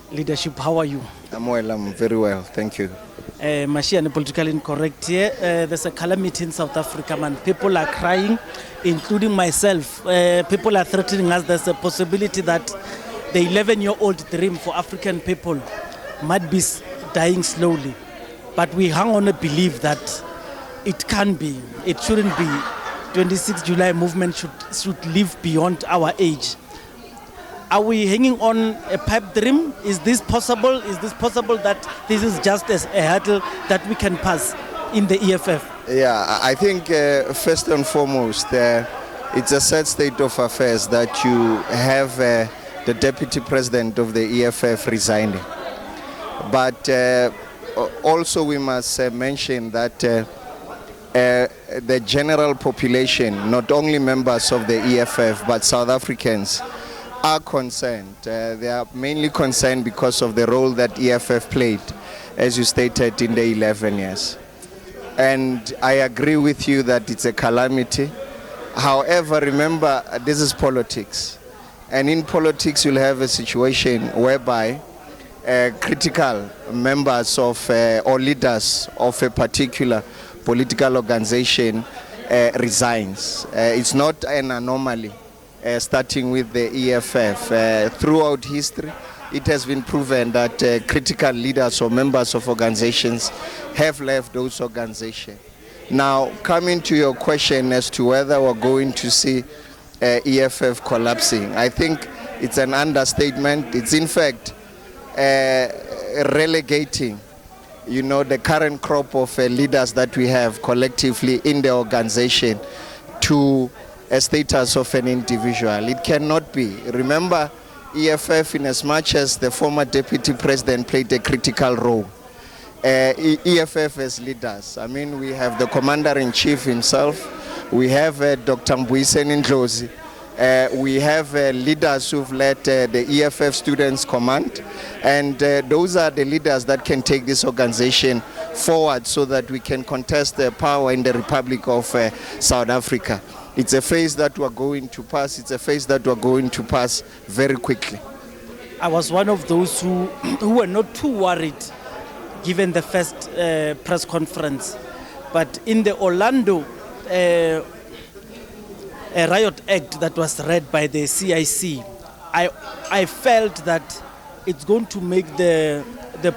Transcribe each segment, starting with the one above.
Leadership, how are you? I'm well, I'm very well, thank you. Mashiane, politically incorrect here. There's a calamity in South Africa, man. People are crying, including myself. People are threatening us. There's a possibility that the 11-year-old dream for African people might be dying slowly. But we hang on a belief that it can be, it shouldn't be. 26 July movement should live beyond our age. Are we hanging on a pipe dream? Is this possible? Is this possible that this is just a hurdle that we can pass in the EFF? Yeah, I think first and foremost, it's a sad state of affairs that you have the deputy president of the EFF resigning. But also we must mention that the general population, not only members of the EFF, but South Africans, are concerned. They are mainly concerned because of the role that EFF played, as you stated, in the 11 years. And I agree with you that it's a calamity. However, remember, this is politics. And in politics, you'll have a situation whereby critical members of or leaders of a particular political organization resigns. It's not an anomaly. Starting with the EFF. Throughout history, it has been proven that critical leaders or members of organizations have left those organizations. Now, coming to your question as to whether we're going to see EFF collapsing, I think it's an understatement. It's in fact relegating, the current crop of leaders that we have collectively in the organization to a status of an individual. It cannot be. Remember, EFF, in as much as the former deputy president played a critical role, EFF as leaders. I mean, we have the commander-in-chief himself, we have Dr. Mbuyiseni Ndlozi, we have leaders who've led the EFF Students Command, and those are the leaders that can take this organization forward so that we can contest the power in the Republic of South Africa. It's a phase that we're going to pass. It's a phase that we're going to pass very quickly. I was one of those who were not too worried given the first press conference. But in the Orlando a riot act that was read by the CIC, I felt that it's going to make the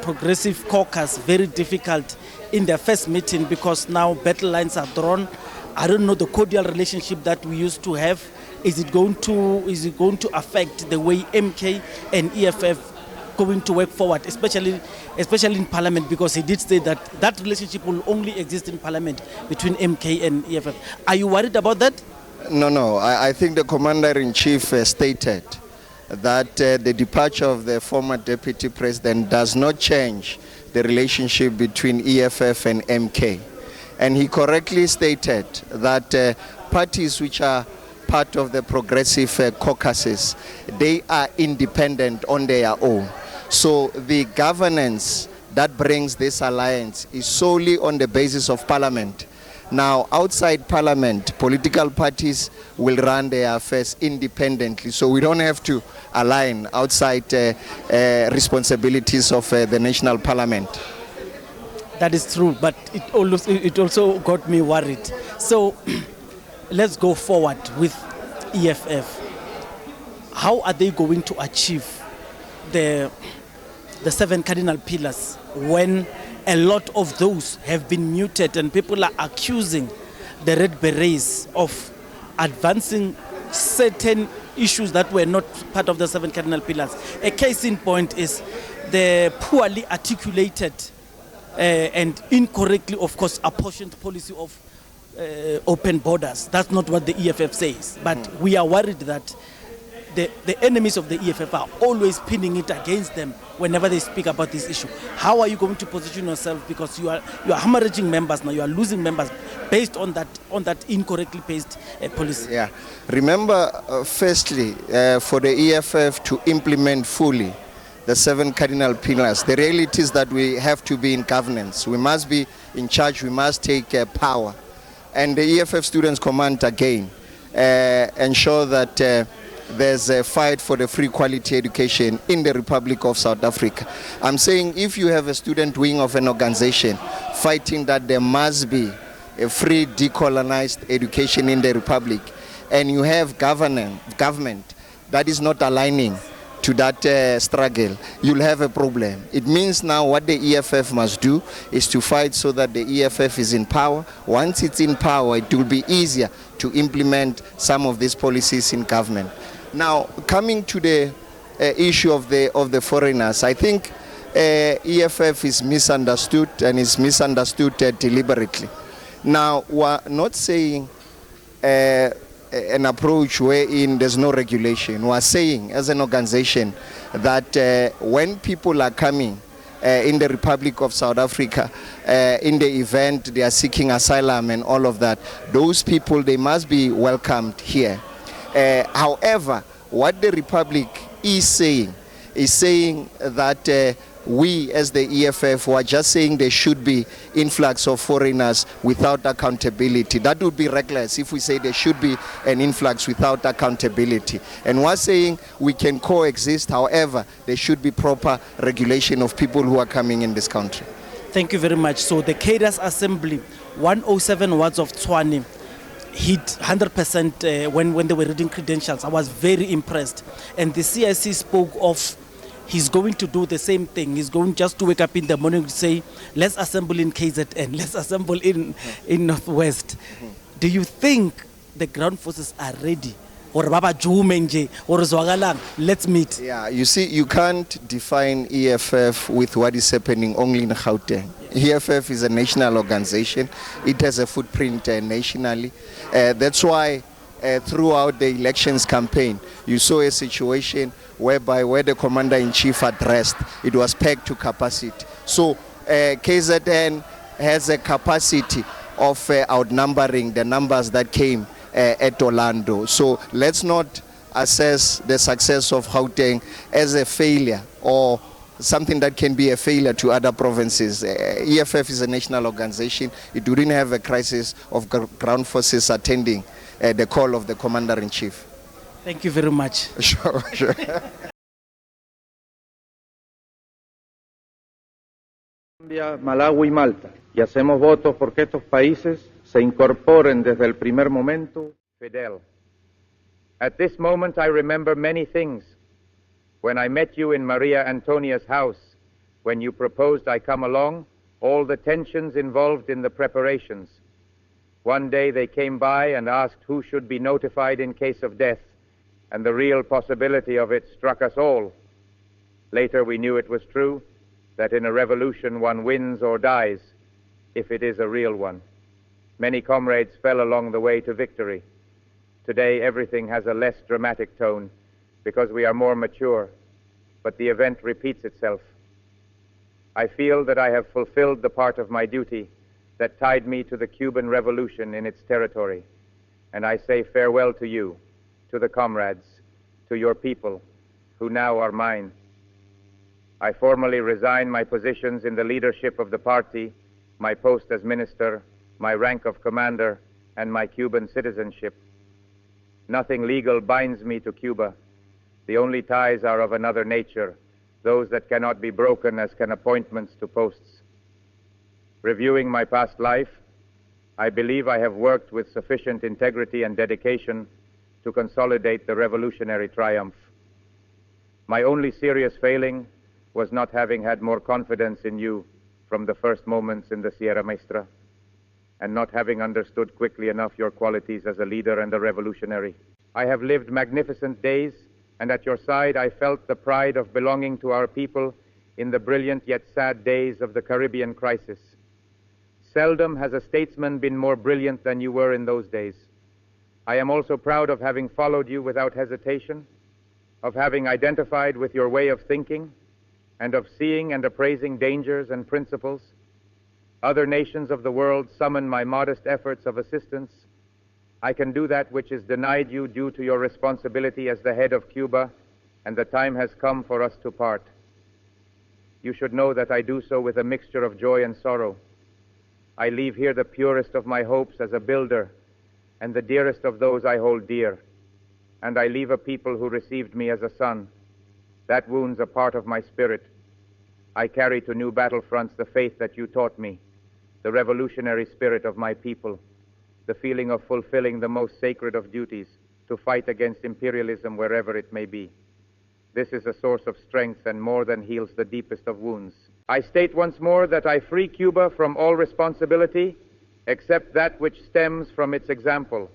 Progressive Caucus very difficult in their first meeting because now battle lines are drawn. I don't know the cordial relationship that we used to have. Is it going to affect the way MK and EFF going to work forward, especially in Parliament, because he did say that relationship will only exist in Parliament between MK and EFF. Are you worried about that? No. I think the Commander-in-Chief stated that the departure of the former Deputy President does not change the relationship between EFF and MK. And he correctly stated that parties which are part of the progressive caucuses, they are independent on their own. So the governance that brings this alliance is solely on the basis of Parliament. Now, outside Parliament, political parties will run their affairs independently. So we don't have to align outside responsibilities of the National Parliament. That is true, but it also got me worried. So let's go forward with EFF. How are they going to achieve the 7 cardinal pillars when a lot of those have been muted and people are accusing the Red Berets of advancing certain issues that were not part of the 7 cardinal pillars? A case in point is the poorly articulated and incorrectly, of course, apportioned policy of open borders. That's not what the EFF says. But we are worried that the enemies of the EFF are always pinning it against them whenever they speak about this issue. How are you going to position yourself? Because you are hemorrhaging members now, you are losing members based on that incorrectly based policy? Yeah. Remember, firstly, for the EFF to implement fully the 7 cardinal pillars, the reality is that we have to be in governance. We must be in charge. We must take power. And the EFF Students Command, again, ensure that there's a fight for the free quality education in the Republic of South Africa. I'm saying if you have a student wing of an organization fighting that there must be a free decolonized education in the Republic, and you have government that is not aligning to that struggle, you'll have a problem. It means now what the EFF must do is to fight so that the EFF is in power. Once it's in power, it will be easier to implement some of these policies in government. Now, coming to the issue of the foreigners, I think EFF is misunderstood, and is misunderstood deliberately. Now, we're not saying an approach wherein there's no regulation. We're saying as an organization that when people are coming in the Republic of South Africa, in the event they are seeking asylum and all of that, those people, they must be welcomed here. However, what the Republic is saying that we as the EFF were just saying there should be influx of foreigners without accountability. That would be reckless if we say there should be an influx without accountability. And we're saying we can coexist, however, there should be proper regulation of people who are coming in this country. Thank you very much. So the Cadres Assembly, 107 wards of Tshwane, hit 100% when they were reading credentials. I was very impressed. And the CIC spoke of he's going to do the same thing. He's going just to wake up in the morning to say, let's assemble in KZN, let's assemble in Northwest. Do you think the ground forces are ready? Or Baba Jumenje or Zwagalang, let's meet. Yeah, you see, you can't define EFF with what is happening only in Gauteng. EFF is a national organization. It has a footprint nationally. That's why throughout the elections campaign, you saw a situation where the commander-in-chief addressed, it was pegged to capacity. So KZN has a capacity of outnumbering the numbers that came at Orlando. So let's not assess the success of Gauteng as a failure or something that can be a failure to other provinces. EFF is a national organization. It wouldn't have a crisis of ground forces attending the call of the commander-in-chief. Thank you very much. Sure, sure. Malawi y Malta, y hacemos votos porque estos países se incorporen desde el primer momento. Fidel. At this moment I remember many things. When I met you in Maria Antonia's house, when you proposed I come along, all the tensions involved in the preparations. One day they came by and asked who should be notified in case of death, and the real possibility of it struck us all. Later we knew it was true, that in a revolution one wins or dies, if it is a real one. Many comrades fell along the way to victory. Today everything has a less dramatic tone because we are more mature, but the event repeats itself. I feel that I have fulfilled the part of my duty that tied me to the Cuban Revolution in its territory, and I say farewell to you, to the comrades, to your people, who now are mine. I formally resign my positions in the leadership of the party, my post as minister, my rank of commander, and my Cuban citizenship. Nothing legal binds me to Cuba. The only ties are of another nature, those that cannot be broken as can appointments to posts. Reviewing my past life, I believe I have worked with sufficient integrity and dedication to consolidate the revolutionary triumph. My only serious failing was not having had more confidence in you from the first moments in the Sierra Maestra, and not having understood quickly enough your qualities as a leader and a revolutionary. I have lived magnificent days, and at your side I felt the pride of belonging to our people in the brilliant yet sad days of the Caribbean crisis. Seldom has a statesman been more brilliant than you were in those days. I am also proud of having followed you without hesitation, of having identified with your way of thinking, and of seeing and appraising dangers and principles. other nations of the world summon my modest efforts of assistance, I can do that which is denied you due to your responsibility as the head of Cuba, and the time has come for us to part. You should know that I do so with a mixture of joy and sorrow. I leave here the purest of my hopes as a builder, and the dearest of those I hold dear, and I leave a people who received me as a son. That wounds a part of my spirit. I carry to new battlefronts the faith that you taught me, the revolutionary spirit of my people, the feeling of fulfilling the most sacred of duties, to fight against imperialism wherever it may be. This is a source of strength and more than heals the deepest of wounds. I state once more that I free Cuba from all responsibility except that which stems from its example.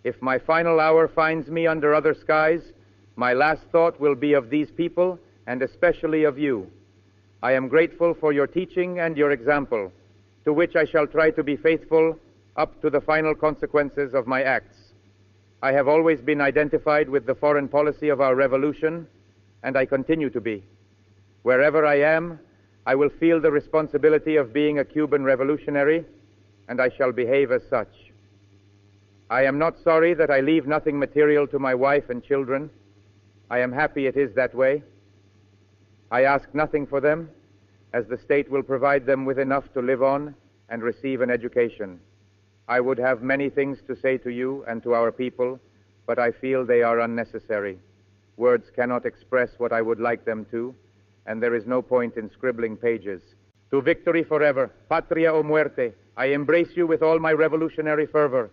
If my final hour finds me under other skies, my last thought will be of these people and especially of you. I am grateful for your teaching and your example, to which I shall try to be faithful up to the final consequences of my acts. I have always been identified with the foreign policy of our revolution, and I continue to be. Wherever I am, I will feel the responsibility of being a Cuban revolutionary, and I shall behave as such. I am not sorry that I leave nothing material to my wife and children. I am happy it is that way. I ask nothing for them, as the state will provide them with enough to live on and receive an education. I would have many things to say to you and to our people, but I feel they are unnecessary. Words cannot express what I would like them to, and there is no point in scribbling pages. To victory forever, patria o muerte, I embrace you with all my revolutionary fervor.